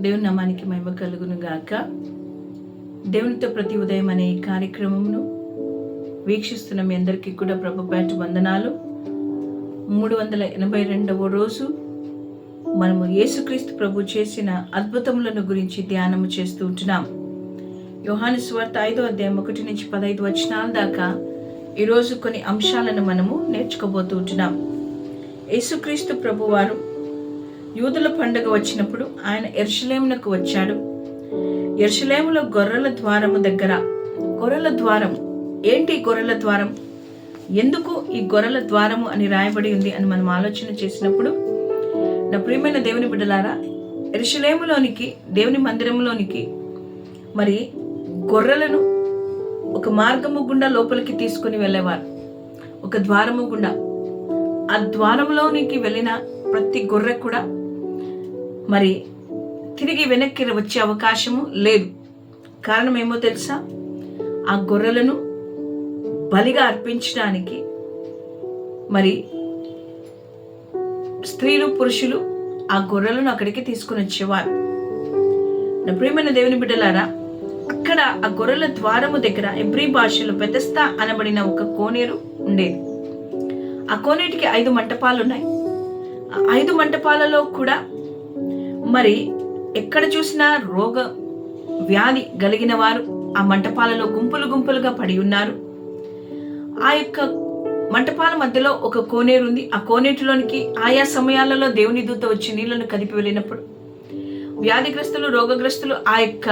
దేవుని నామానికి మహిమ కలుగును గాక. దేవునితో ప్రతి ఉదయం అనే ఈ కార్యక్రమమును వీక్షిస్తున్న మీ అందరికీ కూడా ప్రభు పేట వందనాలు. 382వ రోజు మనము యేసుక్రీస్తు ప్రభు చేసిన అద్భుతములను గురించి ధ్యానము చేస్తూ ఉంటున్నాం. యోహాను సువార్త 5వ అధ్యాయం 1 నుంచి 15 వచనాల దాకా ఈరోజు కొన్ని అంశాలను మనము నేర్చుకోబోతూ ఉంటున్నాం. యేసుక్రీస్తు ప్రభు వారు యూదుల పండుగ వచ్చినప్పుడు ఆయన యెరూషలేమునకు వచ్చాడు. యెరూషలేములో గొర్రెల ద్వారము దగ్గర, గొర్రెల ద్వారం ఏంటి? గొర్రెల ద్వారం ఎందుకు ఈ గొర్రెల ద్వారము అని రాయబడి ఉంది అని మనం ఆలోచన చేసినప్పుడు, నా ప్రియమైన దేవుని బిడ్డలారా, యెరూషలేములోనికి, దేవుని మందిరంలోనికి మరి గొర్రెలను ఒక మార్గము గుండా లోపలికి తీసుకుని వెళ్ళేవారు, ఒక ద్వారము గుండా. ఆ ద్వారంలోనికి వెళ్ళిన ప్రతి గొర్రె కూడా మరి తిరిగి వెనక్కి వచ్చే అవకాశము లేదు. కారణం ఏమో తెలుసా? ఆ గొర్రెలను బలిగా అర్పించడానికి మరి స్త్రీలు పురుషులు ఆ గొర్రెలను అక్కడికి తీసుకుని వచ్చేవారు. నా ప్రియమైన దేవుని బిడ్డలారా, అక్కడ ఆ గొర్రెల ద్వారము దగ్గర ఎబ్రీ భాషలో బెతెస్దా అనబడిన ఒక కోనేరు ఉండేది. ఆ కోనేటికి 5 మంటపాలు ఉన్నాయి. ఆ 5 మంటపాలలో కూడా మరి ఎక్కడ చూసినా రోగ వ్యాధి కలిగిన వారు ఆ మంటపాలలో గుంపులు గుంపులుగా పడి ఉన్నారు. ఆ యొక్క మంటపాల మధ్యలో ఒక కోనేరు ఉంది. ఆ కోనేటిలోనికి ఆయా సమయాలలో దేవుని దూత వచ్చి నీళ్లను కదిపి వెళ్ళినప్పుడు వ్యాధిగ్రస్తులు, రోగగ్రస్తులు ఆ యొక్క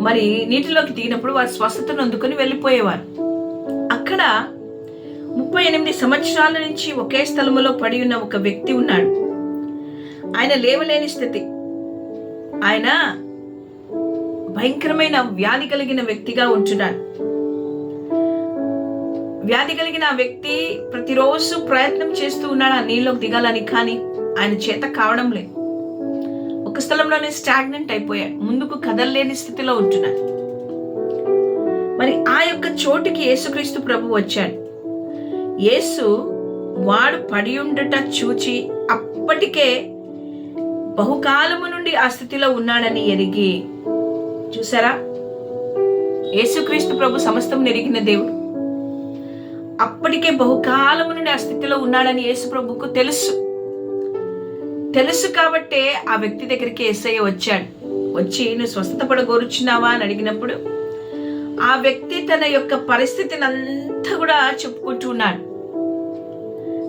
మరి నీటిలోకి దిగినప్పుడు వారు స్వస్థతను అందుకొని వెళ్ళిపోయేవారు. అక్కడ 38 సంవత్సరాల నుంచి ఒకే స్థలములో పడి ఉన్న ఒక వ్యక్తి ఉన్నాడు. ఆయన లేవలేని స్థితి, ఆయన భయంకరమైన వ్యాధి కలిగిన వ్యక్తిగా ఉంటున్నాడు. వ్యాధి కలిగిన ఆ వ్యక్తి ప్రతిరోజు ప్రయత్నం చేస్తూ ఉన్నాడు ఆ నీళ్ళలోకి దిగాలని, కానీ ఆయన చేత కావడం లేదు. ఒక స్థలంలోనే స్టాగ్నెంట్ అయిపోయాడు, ముందుకు కదలలేని స్థితిలో ఉంటున్నాడు. మరి ఆ యొక్క చోటుకి యేసుక్రీస్తు ప్రభు వచ్చాడు. యేసు వాడు పడి ఉండుట చూచి అప్పటికే బహుకాలము నుండి ఆ స్థితిలో ఉన్నాడని ఎరిగి, చూసారా, యేసుక్రీస్తు ప్రభు సమస్తం ఎరిగిన దేవుడు. అప్పటికే బహుకాలము నుండి ఆ స్థితిలో ఉన్నాడని యేసు ప్రభుకు తెలుసు కాబట్టే ఆ వ్యక్తి దగ్గరికి యేసయ్య వచ్చాడు. వచ్చి, నువ్వు స్వస్థత పడగోరుచున్నావా అని అడిగినప్పుడు ఆ వ్యక్తి తన యొక్క పరిస్థితిని అంతా కూడా చెప్పుకుంటూ ఉన్నాడు.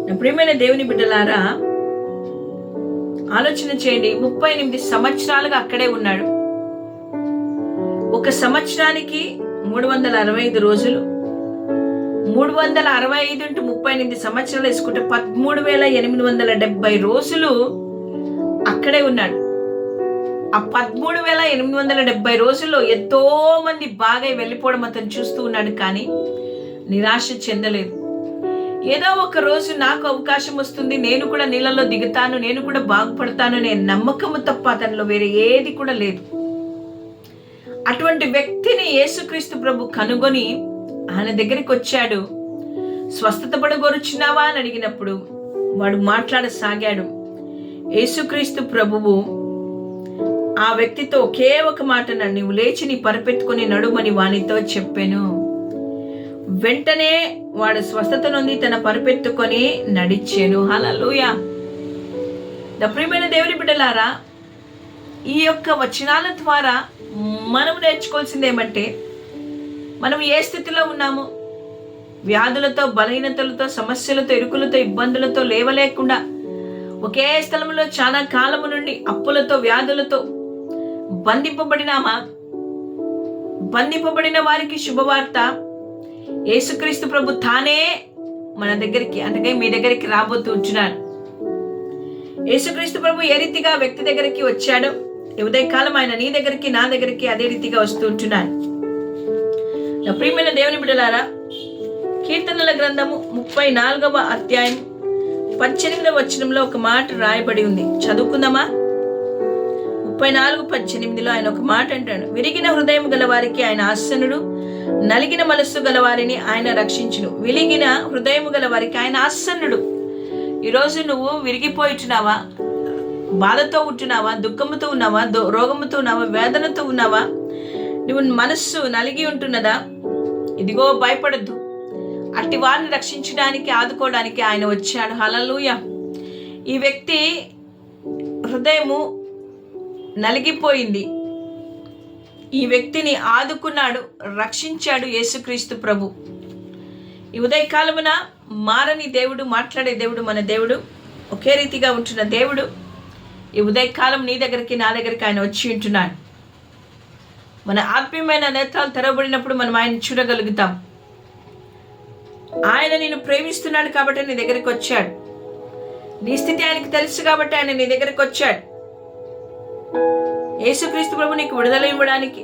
నా ప్రియమైన దేవుని బిడ్డలారా, ఆలోచన చేయండి. 38 సంవత్సరాలుగా అక్కడే ఉన్నాడు. ఒక సంవత్సరానికి 365 రోజులు, 365 × 38 సంవత్సరాలు వేసుకుంటే 13,870 రోజులు అక్కడే ఉన్నాడు. ఆ 13,870 రోజుల్లో ఎంతో మంది బాగా వెళ్ళిపోవడం అతను చూస్తూ ఉన్నాడు, కానీ నిరాశ చెందలేదు. ఏదో ఒక రోజు నాకు అవకాశం వస్తుంది, నేను కూడా నీళ్ళలో దిగుతాను, నేను కూడా బాగుపడతాను అనే నమ్మకము తప్ప అతనిలో వేరే ఏది కూడా లేదు. అటువంటి వ్యక్తిని యేసుక్రీస్తు ప్రభు కనుగొని ఆయన దగ్గరికి వచ్చాడు. స్వస్థత పడగోరుచున్నావా అని అడిగినప్పుడు వాడు మాట్లాడసాగాడు. యేసుక్రీస్తు ప్రభువు ఆ వ్యక్తితో ఒకే ఒక మాట, నువ్వు లేచి నీ పరుపెత్తుకొని నడుమని వానితో చెప్పాను. వెంటనే వాడు స్వస్థత నొంది తన పరుపెత్తుకొని నడిచాను. హల్లెలూయా. ప్రియమైన దేవుని బిడ్డలారా, ఈ యొక్క వచనాల ద్వారా మనం నేర్చుకోవాల్సింది ఏమంటే, మనం ఏ స్థితిలో ఉన్నాము, వ్యాధులతో, బలహీనతలతో, సమస్యలతో, ఇరుకులతో, ఇబ్బందులతో లేవలేకుండా ఒకే స్థలంలో చాలా కాలము నుండి అప్పులతో, వ్యాధులతో బంధింపబడినామా? బంధింపబడిన వారికి శుభవార్త, యేసుక్రీస్తు ప్రభు తానే మన దగ్గరికి, అంటే మీ దగ్గరికి రాబోతూ ఉంటున్నాడు. యేసుక్రీస్తు ప్రభు ఏ రీతిగా వ్యక్తి దగ్గరికి వచ్చాడో, ఉదయకాలం ఆయన నీ దగ్గరికి, నా దగ్గరికి అదే రీతిగా వస్తూ ఉంటున్నాడు. నా ప్రియమైన దేవుని బిడ్డలారా, కీర్తనల గ్రంథము 34వ అధ్యాయం 18వ వచనంలో ఒక మాట రాయబడి ఉంది. చదువుకుందామా? 34:18 ఆయన ఒక మాట అంటాడు, విరిగిన హృదయం గల వారికి ఆయన ఆసనుడు, నలిగిన మనస్సు గల వారిని ఆయన రక్షించును. విరిగిన హృదయం గల వారికి ఆయన ఆసనుడు. ఈరోజు నువ్వు విరిగిపోయిచున్నావా? బాధతో ఉంటున్నావా, దుఃఖముతో ఉన్నావా, రోగముతో ఉన్నావా, వేదనతో ఉన్నావా, నువ్వు మనస్సు నలిగి ఉంటున్నదా? ఇదిగో భయపడద్దు. అట్టి వారిని రక్షించడానికి, ఆదుకోవడానికి ఆయన వచ్చాడు. హల్లెలూయా. ఈ వ్యక్తి హృదయము నలిగిపోయింది. ఈ వ్యక్తిని ఆదుకున్నాడు, రక్షించాడు యేసుక్రీస్తు ప్రభు. ఈ ఉదయకాలమున మారని దేవుడు, మాట్లాడే దేవుడు, మన దేవుడు, ఒకే రీతిగా ఉంటున్న దేవుడు ఈ ఉదయకాలం నీ దగ్గరికి, నా దగ్గరికి ఆయన వచ్చి ఉంటున్నాడు. మన ఆత్మీయమైన నేత్రాలు తెరవబడినప్పుడు మనం ఆయన చూడగలుగుతాం. ఆయన నిన్ను ప్రేమిస్తున్నాడు కాబట్టి నీ దగ్గరికి వచ్చాడు. నీ స్థితి ఆయనకు తెలుసు కాబట్టి ఆయన నీ దగ్గరికి వచ్చాడు. యేసుక్రీస్తు ప్రభు నీకు విడుదల ఇవ్వడానికి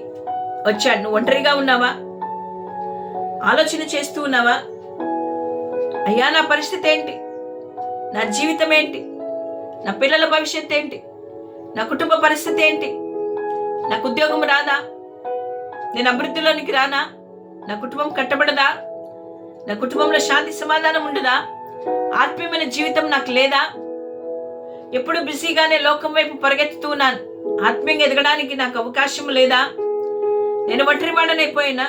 వచ్చాడు. నువ్వు ఒంటరిగా ఉన్నావా? ఆలోచన చేస్తూ ఉన్నావా? అయ్యా, నా పరిస్థితి ఏంటి? నా జీవితం ఏంటి? నా పిల్లల భవిష్యత్తు ఏంటి? నా కుటుంబ పరిస్థితి ఏంటి? నాకు ఉద్యోగం రాదా? నేను అభివృద్ధిలోనికి రానా? నా కుటుంబం కట్టబడదా? నా కుటుంబంలో శాంతి సమాధానం ఉండదా? ఆత్మీయమైన జీవితం నాకు లేదా? ఎప్పుడు బిజీగానే లోకం వైపు పరిగెత్తుతూ ఉన్నాను. ఆత్మీయంగా ఎదగడానికి నాకు అవకాశం లేదా? నేను ఒంటరి వాడనైపోయినా?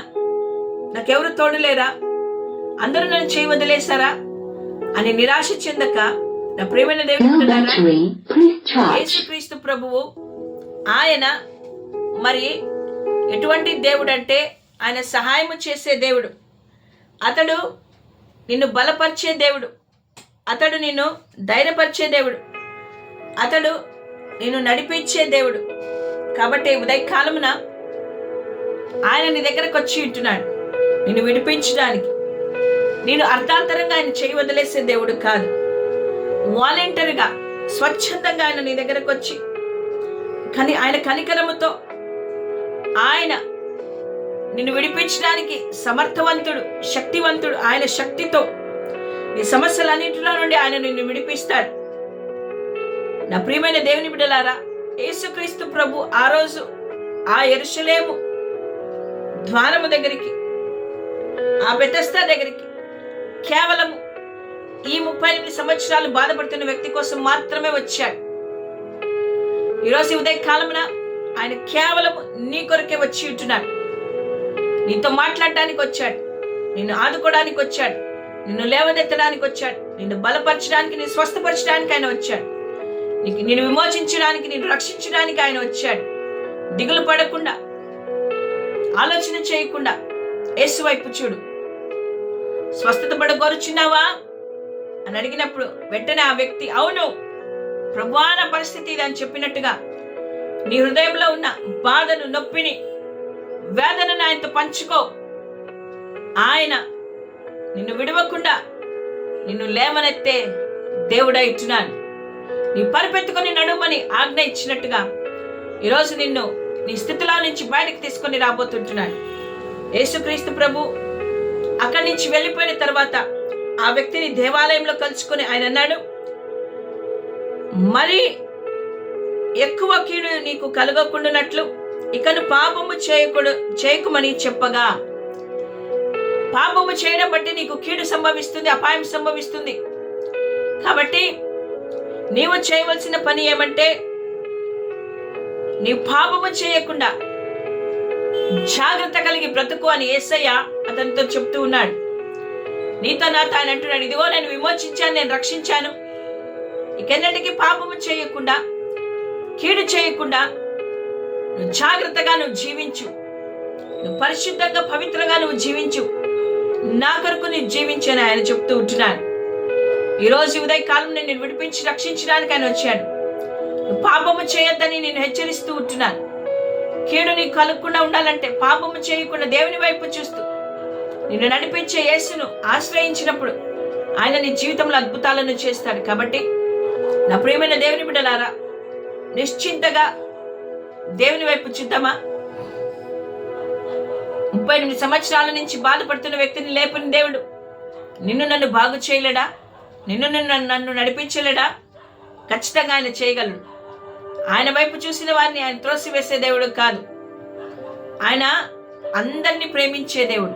నాకెవరు తోడులేరా? అందరూ నన్ను చేయి వదిలేశారా అని నిరాశ చెందక, నా ప్రియమైన దేవుడు యేసుక్రీస్తు ప్రభువు ఆయన మరి ఎటువంటి దేవుడు అంటే ఆయన సహాయము చేసే దేవుడు. అతడు నిన్ను బలపరిచే దేవుడు. అతడు నిన్ను ధైర్యపరిచే దేవుడు. అతడు నిన్ను నడిపించే దేవుడు. కాబట్టి ఉదయకాలమున ఆయన నీ దగ్గరకు వచ్చి ఉంటున్నాడు నిన్ను విడిపించడానికి. నేను అర్థాంతరంగా ఆయన చేయి వదిలేసే దేవుడు కాదు. వాలంటరీగా, స్వచ్ఛందంగా ఆయన నీ దగ్గరకు వచ్చి ఆయన కనికరముతో ఆయన నిన్ను విడిపించడానికి సమర్థవంతుడు, శక్తివంతుడు. ఆయన శక్తితో నీ సమస్యలన్నింటిలో నుండి ఆయన నిన్ను విడిపిస్తాడు. నా ప్రియమైన దేవుని బిడ్డలారా, యేసుక్రీస్తు ప్రభు ఆ రోజు ఆ యెరూషలేము ద్వారము దగ్గరికి, ఆ బెతెస్దా దగ్గరికి కేవలం ఈ 38 సంవత్సరాలు బాధపడుతున్న వ్యక్తి కోసం మాత్రమే వచ్చాడు. ఈరోజు ఉదయకాలమున ఆయన కేవలం నీ కొరకే వచ్చి ఉంటున్నాడు. నీతో మాట్లాడడానికి వచ్చాడు, నిన్ను ఆదుకోవడానికి వచ్చాడు, నిన్ను లేవనెత్తడానికి వచ్చాడు, నిన్ను బలపరచడానికి, నిన్ను స్వస్థపరచడానికి ఆయన వచ్చాడు. నిన్ను విమోచించడానికి, నిన్ను రక్షించడానికి ఆయన వచ్చాడు. దిగులు పడకుండా, ఆలోచన చేయకుండా యేసు వైపు చూడు. స్వస్థత పడగోరుచున్నావా అని అడిగినప్పుడు వెంటనే ఆ వ్యక్తి అవును ప్రభువా, నా పరిస్థితి ఇది అని చెప్పినట్టుగా నీ హృదయంలో ఉన్న బాధను, నొప్పిని, వేదనను ఆయనతో పంచుకో. ఆయన నిన్ను విడవకుండా నిన్ను లేవనెత్తే దేవుడై ఇచ్చినాడు. నీ పరిపెత్తుకొని నడుమని ఆజ్ఞ ఇచ్చినట్టుగా ఈరోజు నిన్ను నీ స్థితిలో నుంచి బయటకు తీసుకొని రాబోతుంటున్నాడు. యేసుక్రీస్తు ప్రభు అక్కడి నుంచి వెళ్ళిపోయిన తర్వాత ఆ వ్యక్తిని దేవాలయంలో కలుసుకొని ఆయన అన్నాడు, మరి ఎక్కువ కీడు నీకు కలగకుండానట్లు ఇకను పాపము చేయకుమని చెప్పగా, పాపము చేయడం బట్టి నీకు కీడు సంభవిస్తుంది, అపాయం సంభవిస్తుంది. కాబట్టి నీవు చేయవలసిన పని ఏమంటే, నీ పాపము చేయకుండా జాగ్రత్త కలిగి బ్రతుకు అని యేసయ్య అతనితో చెప్తూ ఉన్నాడు. నీతో నాతో ఆయన అంటున్నాడు, ఇదిగో నేను విమోచించాను, నేను రక్షించాను. ఇకెన్నటికీ పాపము చేయకుండా, కీడు చేయకుండా నువ్వు జాగ్రత్తగా నువ్వు జీవించు. నువ్వు పరిశుద్ధంగా, పవిత్రంగా నువ్వు జీవించు. నా కొరకు నేను జీవించాను ఆయన చెప్తూ ఉంటున్నాను. ఈరోజు ఉదయకాలం నేను విడిపించి రక్షించడానికి ఆయన వచ్చాడు. నువ్వు పాపము చేయొద్దని నేను హెచ్చరిస్తూ ఉంటున్నాను. కీడు నీకు కలగకుండా ఉండాలంటే పాపము చేయకుండా దేవుని వైపు చూస్తూ నిన్ను నడిపించే యేసును ఆశ్రయించినప్పుడు ఆయన నీ జీవితంలో అద్భుతాలను చేస్తాడు. కాబట్టి నా ప్రియమైన దేవుని బిడ్డలారా, నిశ్చింతగా దేవుని వైపు చూద్దామా? 38 సంవత్సరాల నుంచి బాధపడుతున్న వ్యక్తిని లేపని దేవుడు నిన్ను నన్ను బాగు చేయలేడా? నన్ను నడిపించలేడా? ఖచ్చితంగా ఆయన చేయగలడు. ఆయన వైపు చూసిన వారిని ఆయన త్రోసివేసే దేవుడు కాదు. ఆయన అందరినీ ప్రేమించే దేవుడు.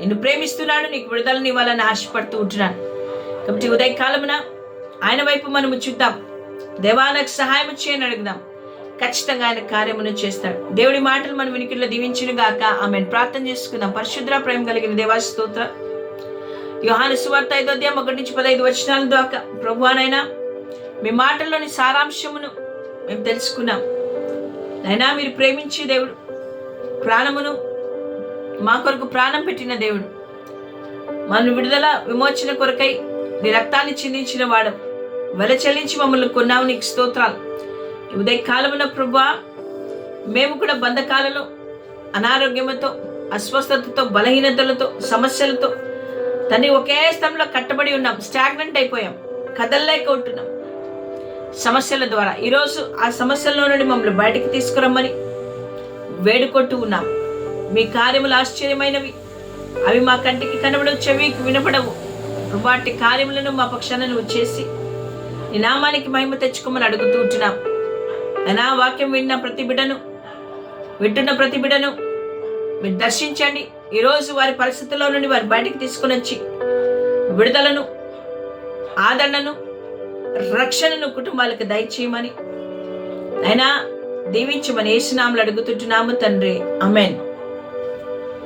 నిన్ను ప్రేమిస్తున్నాడు, నీకు విడుదలని ఇవ్వాలని ఆశపడుతూ ఉంటున్నాను. కాబట్టి ఉదయకాలమున ఆయన వైపు మనము చూద్దాం. దేవా నాకు సహాయం చేయని అడుగుదాం. ఖచ్చితంగా ఆయన కార్యమును చేస్తాడు. దేవుడి మాటలు మనం వినికిడిలో దీవించును గాక. ఆమెను ప్రార్థన చేసుకుందాం. పరిశుద్ధ ప్రేమ కలిగిన దేవా స్తోత్ర. యోహాను సువార్త 5:1-15 దాకా ప్రభువానైనా మీ మాటల్లోని సారాంశమును మేము తెలుసుకున్నాం. అయినా మీరు ప్రేమించే దేవుడు, ప్రాణమును మా కొరకు ప్రాణం పెట్టిన దేవుడు, మన విడుదల విమోచన కొరకై నీ రక్తాన్ని చిందించిన వాడు, వెల చెల్లించి మమ్మల్ని కొన్నావు. నీకు స్తోత్రాలు. ఉదయ కాలమున ప్రభువా, మేము కూడా బంధకాలలో, అనారోగ్యముతో, అస్వస్థతతో, బలహీనతలతో, సమస్యలతో తండ్రి ఒకే స్థలంలో కట్టబడి ఉన్నాం. స్టాగ్నెంట్ అయిపోయాం, కదలలేక ఉంటున్నాం సమస్యల ద్వారా. ఈరోజు ఆ సమస్యల్లో నుండి మమ్మల్ని బయటికి తీసుకురమ్మని వేడుకొట్టు ఉన్నాం. మీ కార్యములు ఆశ్చర్యమైనవి, అవి మా కంటికి కనబడవు, చెవికి వినపడవు. వాటి కార్యములను మా పక్షాన నువ్వు చేసి నీ నామానికి మహిమ తెచ్చుకోమని అడుగుతూ ఉంటున్నాం. నా వాక్యం వింటున్న ప్రతి బిడ్డను మీరు దర్శించండి. ఈరోజు వారి పరిస్థితుల్లో నుండి వారి బయటికి తీసుకుని వచ్చి విడుదలను, ఆదరణను, రక్షణను కుటుంబాలకు దయచేయమని అయినా దీవించమని యేసునామములో అడుగుతుంటున్నాము తండ్రి. ఆమేన్.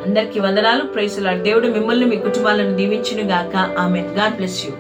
అందరికీ వందనాలు. Praise the Lord. దేవుడు మిమ్మల్ని మీ కుటుంబాలను దీవించును గాక. ఆమేన్. God bless you.